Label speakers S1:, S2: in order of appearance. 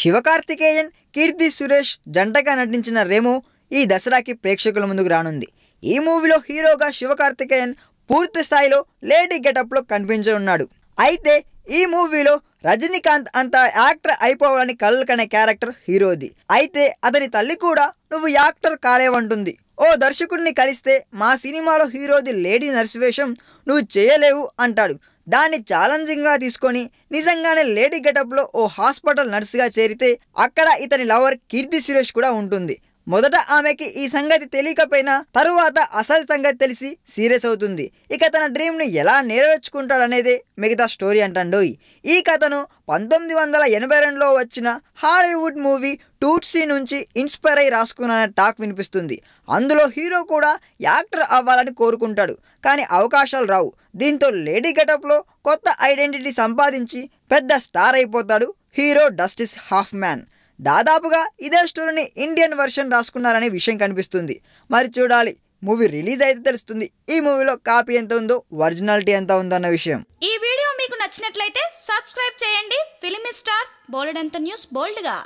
S1: శివకార్తికేయన్, కీర్తి సురేష్ జంటగా నటించిన రెమో ఈ దసరాకి ప్రేక్షకుల ముందుకు రానుంది. ఈ మూవీలో హీరోగా శివకార్తికేయన్ పూర్తి స్థాయిలో లేడీ గెటప్లో కనిపించనున్నాడు. అయితే ఈ మూవీలో రజనీకాంత్ అంత యాక్టర్ అయిపోవాలని కలలు కనే క్యారెక్టర్ హీరోది. అయితే అతని తల్లి కూడా నువ్వు యాక్టర్ కాలేవంటుంది. ఓ దర్శకుడిని కలిస్తే మా సినిమాలో హీరోది లేడీ నర్స్ వేషం నువ్వు చేయలేవు అంటాడు. దాన్ని ఛాలెంజింగ్గా తీసుకొని నిజంగానే లేడీ గెటప్లో ఓ హాస్పిటల్ నర్సుగా చేరితే అక్కడ ఇతని లవర్ కీర్తి సురేష్ కూడా ఉంటుంది. మొదట ఆమెకి ఈ సంగతి తెలియకపోయినా తరువాత అసలు సంగతి తెలిసి సీరియస్ అవుతుంది. ఇక తన డ్రీమ్ని ఎలా నెరవేర్చుకుంటాడనేదే మిగతా స్టోరీ అంటాండోయ్. ఈ కథను 1982లో వచ్చిన హాలీవుడ్ మూవీ టూట్సీ నుంచి ఇన్స్పైర్ అయి రాసుకున్న టాక్ వినిపిస్తుంది. అందులో హీరో కూడా యాక్టర్ అవ్వాలని కోరుకుంటాడు, కానీ అవకాశాలు రావు. దీంతో లేడీ గెటప్లో కొత్త ఐడెంటిటీ సంపాదించి పెద్ద స్టార్ అయిపోతాడు హీరో డస్టిన్ హాఫ్మ్యాన్. దాదాపుగా ఇదే స్టోరీని ఇండియన్ వర్షన్ రాసుకున్నారనే విషయం కనిపిస్తుంది. మరి చూడాలి, మూవీ రిలీజ్ అయితే తెలుస్తుంది ఈ మూవీలో కాపీ ఎంత ఉందో ఒరిజినాలిటీ ఎంత ఉందో అన్న విషయం.
S2: ఈ వీడియో మీకు నచ్చినట్లయితే సబ్స్క్రైబ్ చేయండి. ఫిలిమి స్టార్స్ బోల్డ్ అంత న్యూస్ బోల్డ్గా.